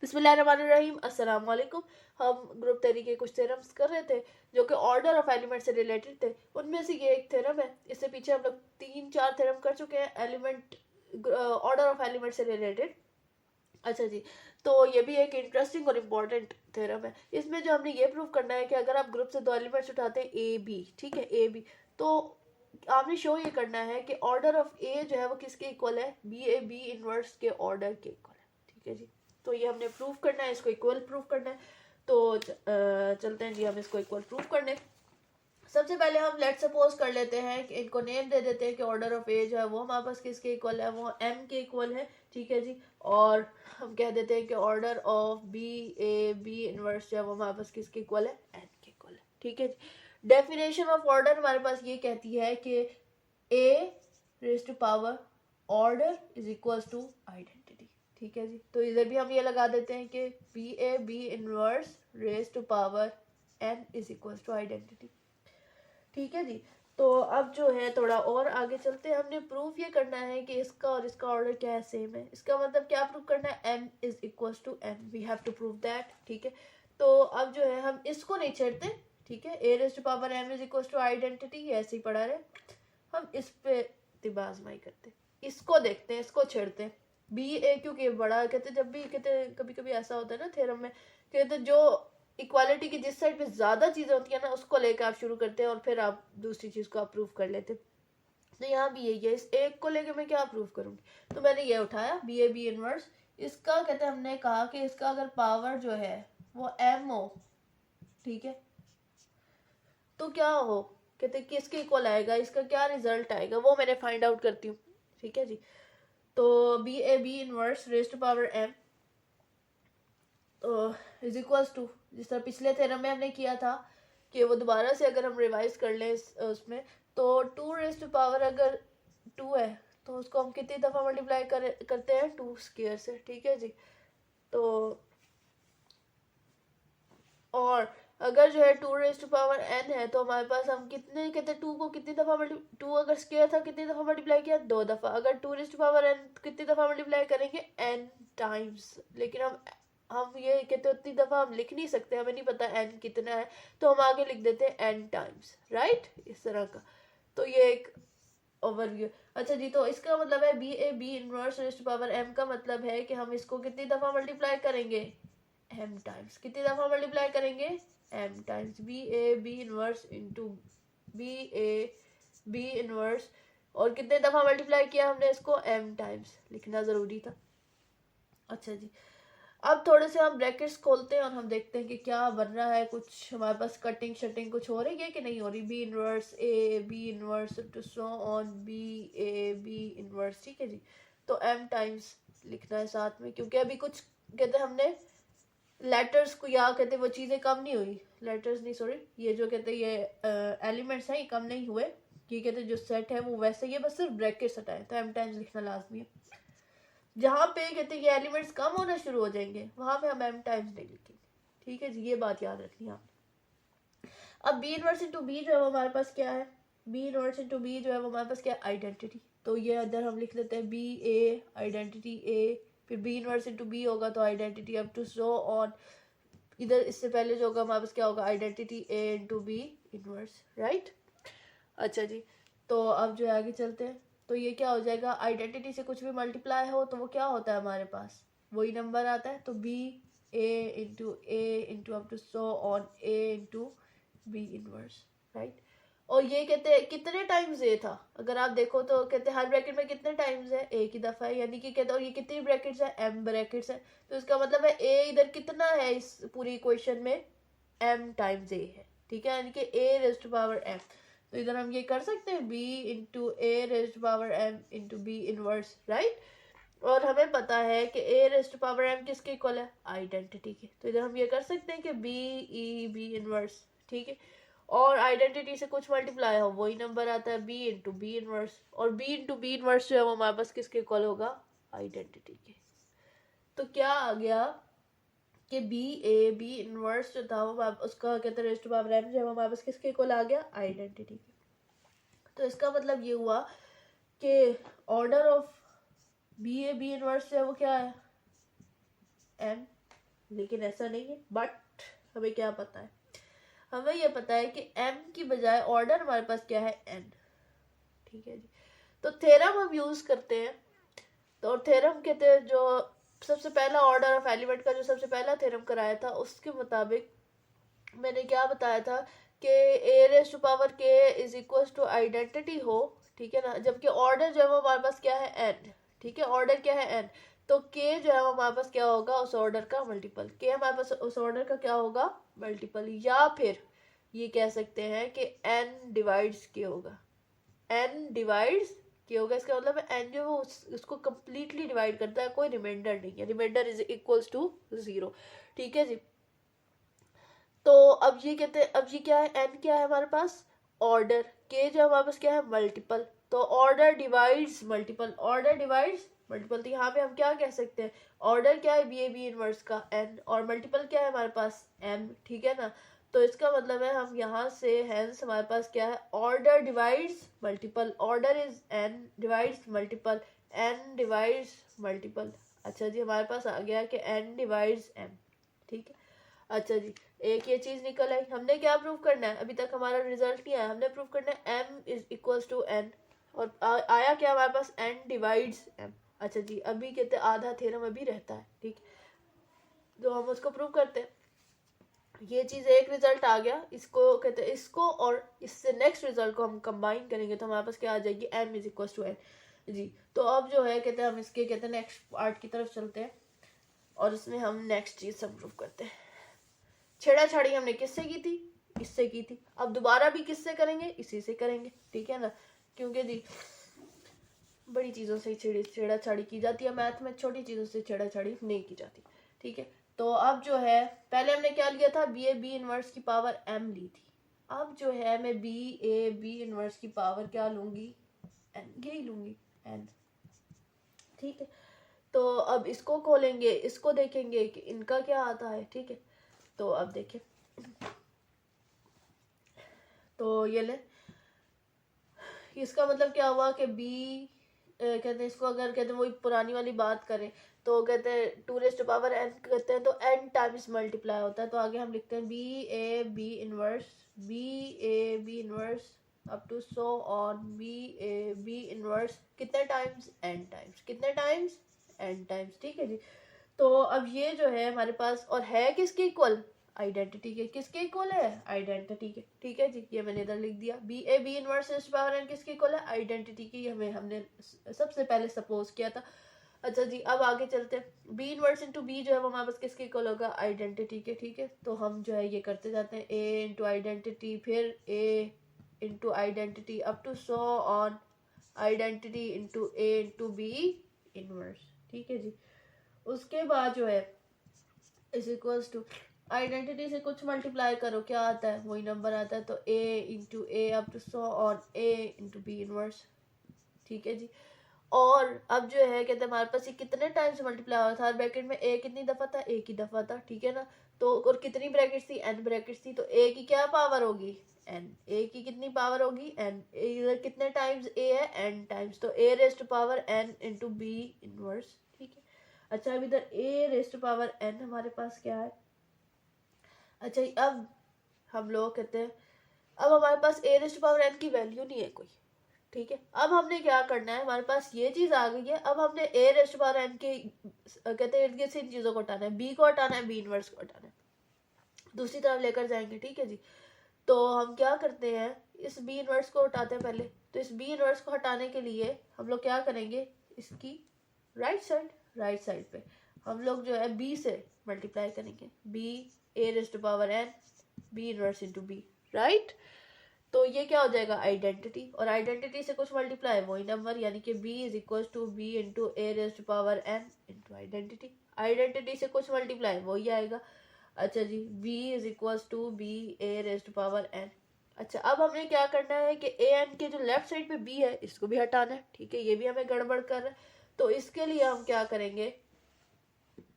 बिस्मिल्लाहिर्रहमानिर्रहीम, अस्सलाम वालेकुम। हम ग्रुप थ्योरी के कुछ थ्योरम्स कर रहे थे जो कि ऑर्डर ऑफ एलिमेंट से रिलेटेड थे। उनमें से ये एक थ्योरम है। इससे पीछे हम लोग 3-4 थ्योरम कर चुके हैं एलिमेंट ऑर्डर ऑफ एलिमेंट से रिलेटेड। अच्छा जी, तो ये भी एक इंटरेस्टिंग और इम्पॉर्टेंट थ्योरम है। इसमें जो हमने ये प्रूव करना है कि अगर आप ग्रुप से दो एलिमेंट्स उठाते हैं ए बी, ठीक है, ए बी, तो आपने शो ये करना है कि ऑर्डर ऑफ ए जो है वो किसके इक्वल है, बी ए बी इनवर्स के ऑर्डर के इक्वल है। ठीक है जी, तो ये हमने प्रूव करना है, इसको इक्वल प्रूव करना है। तो चलते हैं जी हम इसको इक्वल प्रूव करने। सबसे पहले हम लेट सपोज कर लेते हैं कि इनको नेम दे देते हैं कि ऑर्डर ऑफ ए जो है वो हमारे पास किसके इक्वल है, वो एम के इक्वल है। ठीक है जी, और हम कह देते हैं कि order of b a b inverse जो है वो हमारे पास किसके इक्वल है, एन के इक्वल है। ठीक है जी, डेफिनेशन ऑफ ऑर्डर हमारे पास ये कहती है कि ए raise to power order is equal to identity. ठीक है जी, तो इधर भी हम ये लगा देते हैं कि b a b inverse raise to power n is equal to identity. ठीक है जी, तो अब जो है थोड़ा और आगे चलते हैं। हमने प्रूफ ये करना है कि इसका और इसका ऑर्डर क्या है, सेम है। इसका मतलब क्या प्रूफ करना है, m is equal to n, we have to prove that. ठीक है, तो अब जो है हम इसको नहीं छेड़ते। ठीक है, a raise to power m is equal to identity, ऐसे ही पढ़ा रहे, हम इस पे तिबाजमाई करते, इसको देखते हैं, इसको छेड़ते हैं। बी ए क्योंकि बड़ा कहते, जब भी कहते कभी कभी ऐसा होता है ना थ्योरम में, कहते जो इक्वालिटी की जिस साइड पे ज्यादा चीजें होती है ना उसको लेकर आप शुरू करते हैं और फिर आप दूसरी चीज को आप प्रूव कर लेते हैं। तो यहाँ भी यही है, इस एक को लेकर मैं क्या प्रूव करूंगी, तो मैंने ये उठाया बी ए बी इनवर्स। इसका कहते हमने कहा कि इसका अगर पावर जो है वो एम हो, ठीक है, तो क्या हो, कहते किसके इक्वल आएगा, इसका क्या रिजल्ट आएगा वो मैंने फाइंड आउट करती हूँ। ठीक है जी, तो b a b inverse raise to power m तो इज इक्वल्स टू, जिस तरह पिछले थ्योरम में हमने किया था कि वो दोबारा से अगर हम रिवाइज कर लें उसमें, तो 2 रेज टू पावर अगर 2 है तो उसको हम कितनी दफ़ा मल्टीप्लाई करते हैं, 2 स्क्वायर से। ठीक है जी, तो और अगर जो है 2 रेज टू पावर n है तो हमारे पास हम कितने कहते हैं 2 को कितनी दफ़ा टू अगर स्क्वायर था कितनी दफ़ा मल्टीप्लाई किया, 2 दफ़ा। अगर 2 रेज टू पावर n कितनी दफ़ा मल्टीप्लाई करेंगे, n टाइम्स। लेकिन हम ये कहते उतनी दफ़ा हम लिख नहीं सकते, हमें नहीं पता n कितना है, तो हम आगे लिख देते हैं n टाइम्स, राइट, इस तरह का। तो ये एक ओवरव्यू। अच्छा जी, तो इसका मतलब है b a b inverse raise to power m का मतलब है कि हम इसको कितनी दफ़ा मल्टीप्लाई करेंगे, m टाइम्स। कितनी दफ़ा मल्टीप्लाई करेंगे, m times b a b inverse into b a b inverse, और कितने दफ़ा मल्टीप्लाई किया हमने इसको, m टाइम्स, लिखना ज़रूरी था। अच्छा जी, अब थोड़े से हम ब्रैकेट्स खोलते हैं और हम देखते हैं कि क्या बन रहा है, कुछ हमारे पास कटिंग शटिंग कुछ हो रही है कि नहीं हो रही। B inverse a b inverse to so on b a b inverse. ठीक है जी, तो m टाइम्स लिखना है साथ में, क्योंकि अभी कुछ कहते हैं हमने लेटर्स को, या कहते वो चीज़ें कम नहीं हुई, लेटर्स नहीं सॉरी, ये जो कहते ये एलिमेंट्स हैं ये कम नहीं हुए, ये कहते जो सेट है वो वैसे ही है, बस सिर्फ ब्रैकेट्स हटाए, तो m टाइम्स लिखना लाजमी है। जहाँ पे कहते ये एलिमेंट्स कम होना शुरू हो जाएंगे वहां पे हम m टाइम्स नहीं लिखेंगे। ठीक है जी, ये बात याद रखनी है आपने। अब बी इनवर्स इंटू बी जो है वो हमारे पास क्या है, बी इनवर्स इंटू बी जो है वो हमारे पास क्या है, आइडेंटिटी। तो ये अंदर हम लिख लेते हैं बी ए आइडेंटिटी ए, फिर बी इनवर्स इंटू बी होगा तो identity up to so on, इधर इससे पहले जो होगा हमारे पास क्या होगा, identity a into B inverse, right. अच्छा जी, तो अब जो है आगे चलते हैं, तो ये क्या हो जाएगा, आइडेंटिटी से कुछ भी मल्टीप्लाई हो तो वो क्या होता है हमारे पास, वही नंबर आता है। तो b a into up to so on A into B inverse, right. और ये कहते हैं कितने टाइम्स ए था, अगर आप देखो तो कहते हैं हर ब्रैकेट में कितने टाइम्स है, एक ही दफा है, यानी कि कहते हैं, और ये कितनी ब्रैकेट्स है, एम ब्रैकेट्स है, तो इसका मतलब है ए इधर कितना है इस पूरी इक्वेशन में, एम टाइम्स ए है। ठीक है, यानी कि ए रेज टू पावर एम, तो इधर हम ये कर सकते हैं b into a raise to power m into B inverse, right. और हमें पता है कि ए रेज टू पावर एम किसके इक्वल है, आइडेंटिटी के, तो इधर हम ये कर सकते हैं कि बी ई बी इनवर्स। ठीक है, और आइडेंटिटी से कुछ मल्टीप्लाई हो वही नंबर आता है बी इंटू बी इनवर्स, और बी इंटू बी इनवर्स जो है वो हमारे पास किसके इक्वल होगा, आइडेंटिटी के। तो क्या आ गया कि बी ए बी इनवर्स जो था वो उसका कहते हैं रेज टू पावर एम जो है वो हमारे पास किसके इक्वल आ गया, आइडेंटिटी के। तो इसका मतलब ये हुआ कि order of b a b inverse जो है वो क्या है, एम। लेकिन ऐसा नहीं है। बट हमें क्या पता है, हमें ये पता है कि m की बजाय ऑर्डर हमारे पास क्या है, n। ठीक है जी, तो थ्योरम हम यूज करते हैं। तो थ्योरम कहते हैं, जो सबसे पहला ऑर्डर ऑफ एलिमेंट का जो सबसे पहला थ्योरम कराया था, उसके मुताबिक मैंने क्या बताया था कि ए रेस टू पावर के इज इक्वल टू आइडेंटिटी हो, ठीक है ना, जबकि ऑर्डर जो है वो हमारे पास क्या है, एन। ठीक है, ऑर्डर क्या है, एन। तो के जो है वो हमारे पास क्या होगा, उस ऑर्डर का मल्टीपल। के हमारे पास उस ऑर्डर का क्या होगा, मल्टीपल। या फिर ये कह सकते हैं कि एन डिवाइड्स के होगा, एन डिवाइड्स के होगा। इसका मतलब है एन जो है उसको कंप्लीटली डिवाइड करता है, कोई रिमाइंडर नहीं है, रिमाइंडर इज इक्वल्स टू 0। ठीक है जी। तो अब ये कहते हैं, अब ये क्या है, एन क्या है हमारे पास, ऑर्डर। के जो हमारे पास क्या है, मल्टीपल। तो order divides multiple, order divides multiple. तो यहाँ पे हम क्या कह सकते हैं, ऑर्डर क्या है, बी इनवर्स का एन, और मल्टीपल क्या है हमारे पास, एम। ठीक है ना। तो इसका मतलब है हम यहाँ से हेंस हमारे पास क्या है, order divides multiple, order is n divides multiple, n divides multiple. अच्छा जी, हमारे पास आ गया कि एन डिवाइड्स एम। ठीक है। अच्छा जी, एक ये चीज निकल आई। हमने क्या प्रूव करना है, अभी तक हमारा रिजल्ट नहीं आया। हमने प्रूव करना है m is equals to n, और आया क्या हमारे पास, n डिवाइड्स m। अच्छा जी, अभी कहते हैं आधा थ्योरम अभी रहता है। ठीक, तो हम उसको प्रूव करते हैं। ये चीज एक रिजल्ट आ गया, इसको कहते हैं, इसको और इससे नेक्स्ट रिजल्ट को हम कंबाइन करेंगे तो हमारे पास क्या आ जाएगी, m is equals to n जी। तो अब जो है कहते हैं हम इसके कहते हैं नेक्स्ट पार्ट की तरफ चलते हैं, और इसमें हम नेक्स्ट चीज सब प्रूव करते हैं। छेड़ाछाड़ी हमने किससे की थी, इससे की थी। अब दोबारा भी किससे करेंगे, इसी से करेंगे। ठीक है ना, क्योंकि जी बड़ी चीजों से छेड़ाछाड़ी की जाती है मैथ में, छोटी चीजों से छेड़ाछाड़ी नहीं की जाती। ठीक है, तो अब जो है पहले हमने क्या लिया था, बी इनवर्स की पावर m ली थी। अब जो है मैं बी इनवर्स की पावर क्या लूंगी, n, यही लूंगी, n। ठीक है, तो अब इसको खोलेंगे, इसको देखेंगे कि इनका क्या आता है। ठीक है, तो अब देखें, तो ये ले, इसका मतलब क्या हुआ कि बी कहते हैं इसको, अगर कहते हैं वही पुरानी वाली बात करें तो कहते हैं 2 n कहते हैं, तो n टाइम्स मल्टीप्लाई होता है। तो आगे हम लिखते हैं b a b inverse up to so on b inverse कितने टाइम्स, n टाइम्स, कितने टाइम्स, n टाइम्स। ठीक है जी। तो अब ये जो है हमारे पास, और है किसके इक्वल, आइडेंटिटी के। किसके इक्वल है, आइडेंटिटी के। ठीक है जी, ये मैंने इधर लिख दिया। बी इनवर्स पावर एन किसके इक्वल है, आइडेंटिटी की। हमने सबसे पहले सपोज किया था। अच्छा जी, अब आगे चलते हैं। बी इनवर्स इंटू बी जो है वो हमारे पास किसके इक्वल होगा, आइडेंटिटी के। ठीक है, तो हम जो है ये करते जाते हैं, ए इंटू आइडेंटिटी, फिर A into identity, up to so on identity into A into B inverse. ठीक है जी। उसके बाद जो है इज इक्वल्स टू आइडेंटिटी से कुछ मल्टीप्लाई करो, क्या आता है, वही नंबर आता है। तो A into A up to so on A into B inverse. ठीक है जी। और अब जो है कहते हैं हमारे पास ये कितने टाइम्स मल्टीप्लाई हुआ था, हर ब्रैकेट में ए कितनी दफा था, एक ही दफा था। ठीक है ना, तो और कितनी ब्रैकेट्स थी, एन ब्रैकेट्स थी। तो ए की क्या पावर होगी, एन। ए की कितनी पावर होगी, एन। इधर कितने टाइम्स ए है, एन टाइम्स। तो A raised power N into B inverse. ठीक है। अच्छा, अब इधर ए रेस्ट पावर एन हमारे पास क्या है। अच्छा, अब हम लोग कहते हैं, अब हमारे पास ए रेस्ट पावर एन की वैल्यू नहीं है कोई। ठीक है, अब हमने क्या करना है, हमारे पास ये चीज आ गई है। अब हमने ए रेस्ट पावर एन के कहते हैं इर्द गिर्द से इन चीजों को हटाना है, बी को हटाना है, बी इनवर्स को हटाना है, दूसरी तरफ लेकर जाएंगे। ठीक है जी। तो हम क्या करते हैं, इस बी इनवर्स को हटाते हैं पहले। तो इस बी इनवर्स को हटाने के लिए हम लोग क्या करेंगे, इसकी राइट साइड पे हम लोग जो है बी से मल्टीप्लाई करेंगे, बी ए raised power N B inverse into B, right. तो ये क्या हो जाएगा, आइडेंटिटी, और आइडेंटिटी से कुछ मल्टीप्लाई वही नंबर, यानी कि b is equal to b into a raised power n into identity. Identity से कुछ मल्टीप्लाई वही आएगा। अच्छा जी, b is equal to b A raised power n। अच्छा, अब हमने क्या करना है कि ए एन के जो लेफ्ट साइड पे b है इसको भी हटाना है। ठीक है, ये भी हमें गड़बड़ कर रहा है। तो इसके लिए हम क्या करेंगे,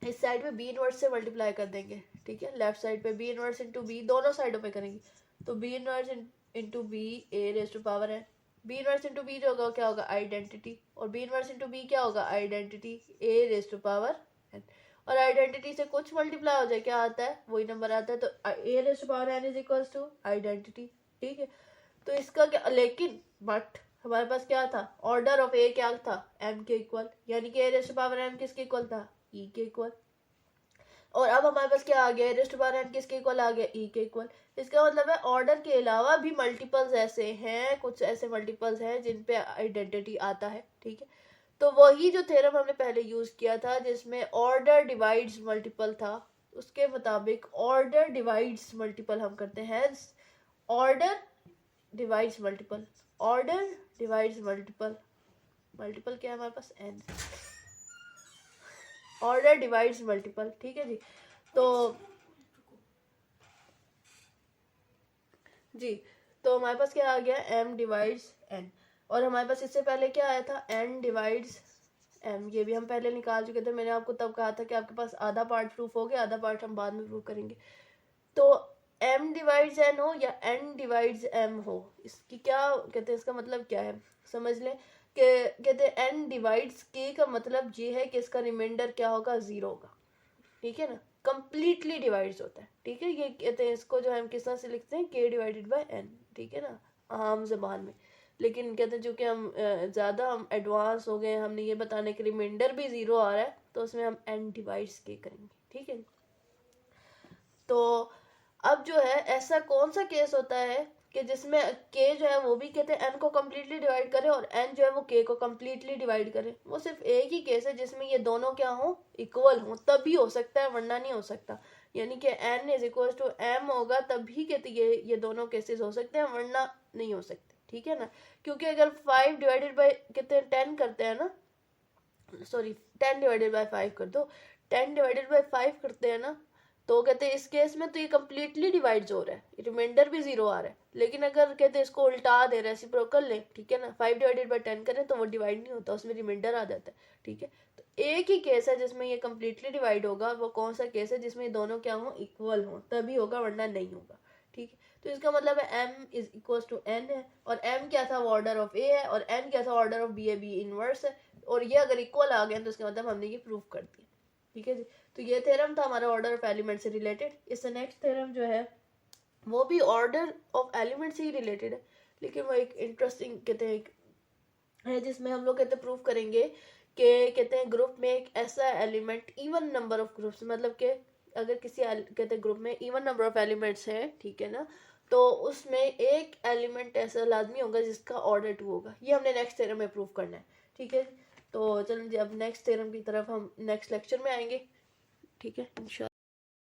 इस साइड पे बी इनवर्स से मल्टीप्लाई कर देंगे। ठीक है, लेफ्ट साइड पे बी इनवर्स इंटू बी, दोनों साइडों पे करेंगे। तो b inverse into b a raise to power N, B inverse into b जो होगा क्या होगा, आइडेंटिटी, और बी इनवर्स इंटू बी क्या होगा, identity a raise to power n. और आइडेंटिटी से कुछ मल्टीप्लाई हो जाए क्या आता है, वही नंबर आता है। तो a raise to power n is equals to identity, ठीक है। तो इसका क्या, लेकिन बट हमारे पास क्या था, ऑर्डर ऑफ ए क्या था, m के इक्वल, यानी कि a raise to power n किसके इक्वल था, e के इक्वल। और अब हमारे पास क्या आ गया, रेज़ टू पावर n किसके इक्वल आ गया, e के इक्वल। इसका मतलब है ऑर्डर के अलावा भी मल्टीपल्स ऐसे हैं, कुछ ऐसे मल्टीपल्स हैं जिन पे आइडेंटिटी आता है, ठीक है। तो वही जो थ्योरम हमने पहले यूज किया था जिसमें ऑर्डर डिवाइड्स मल्टीपल था, उसके मुताबिक ऑर्डर डिवाइड्स मल्टीपल हम करते हैं। Order divides multiple, order divides multiple, multiple क्या है हमारे पास, n, ऑर्डर डिवाइड्स मल्टीपल, ठीक है जी। तो जी, तो हमारे पास क्या आ गया, m डिवाइड्स n, और हमारे पास इससे पहले क्या आया था, n डिवाइड्स m, ये भी हम पहले निकाल चुके थे। मैंने आपको तब कहा था कि आपके पास आधा पार्ट प्रूफ हो गया, आधा पार्ट हम बाद में प्रूफ करेंगे। तो m डिवाइड्स n हो या n डिवाइड्स m हो, इसकी क्या कहते हैं, इसका मतलब क्या है, समझ लें कि कहते हैं n डिवाइड्स k का मतलब ये है कि इसका रिमाइंडर क्या होगा, 0 होगा, ठीक है ना, कंप्लीटली डिवाइड्स होता है, ठीक है। ये कहते हैं, इसको जो हम किस तरह से लिखते हैं, k डिवाइडेड बाय n, ठीक है ना, आम जबान में। लेकिन कहते हैं चूंकि हम ज़्यादा हम एडवांस हो गए, हमने ये बताने के रिमाइंडर भी 0 आ रहा है, तो उसमें हम n डिवाइड्स k करेंगे, ठीक है। तो अब जो है, ऐसा कौन सा केस होता है कि जिसमें k जो है वो भी कहते हैं n को कम्प्लीटली डिवाइड करे और n जो है वो k को कम्प्लीटली डिवाइड करे। वो सिर्फ एक ही केस है जिसमें ये दोनों क्या हो, इक्वल हो, तभी हो सकता है, वरना नहीं हो सकता। यानी कि n is equal to m होगा, तभी कहते ये दोनों केसेस हो सकते हैं, वरना नहीं हो सकते, ठीक है ना। क्योंकि अगर 5 डिवाइडेड बाई कहते हैं 10 करते हैं ना, सॉरी 10 डिवाइडेड बाई 5 कर दो, 10 डिवाइडेड बाई 5 करते हैं ना, तो कहते हैं इस केस में तो ये कम्प्लीटली डिवाइड हो रहा है, रिमाइंडर भी 0 आ रहा है। लेकिन अगर कहते हैं इसको उल्टा दे रहे हैं, रेसिप्रोकल ले, ठीक है ना, 5 डिवाइडेड बाई 10 करें तो वो डिवाइड नहीं होता, उसमें रिमाइंडर आ जाता है, ठीक है। तो एक ही केस है जिसमें ये कम्प्लीटली डिवाइड होगा, वो कौन सा केस है, जिसमें ये दोनों क्या हो, इक्वल हो, तभी होगा, वरना नहीं होगा, ठीक है। तो इसका मतलब है m is equal to n है, और m क्या था, वो ऑर्डर ऑफ a है, और n क्या था, ऑर्डर ऑफ b है, b इनवर्स है, और ये अगर इक्वल आ गया तो इसका मतलब हमने ये प्रूफ कर दिया, ठीक है जी। तो ये थ्योरम था हमारा ऑर्डर ऑफ एलिमेंट से रिलेटेड। इससे नेक्स्ट थ्योरम जो है वो भी ऑर्डर ऑफ एलिमेंट से ही रिलेटेड है, लेकिन वो एक इंटरेस्टिंग कहते हैं है, जिसमें हम लोग कहते हैं प्रूफ करेंगे कि कहते हैं ग्रुप में एक ऐसा element, even number of groups, मतलब कि अगर किसी कहते हैं ग्रुप में इवन नंबर ऑफ एलिमेंट्स है, ठीक है ना, तो उसमें एक एलिमेंट ऐसा लाजमी होगा जिसका ऑर्डर 2 होगा। ये हमने नेक्स्ट थ्योरम में प्रूफ करना है, ठीक है। तो चलो जी, अब नेक्स्ट थ्योरम की तरफ हम नेक्स्ट लेक्चर में आएंगे, ठीक है इंशाल्लाह।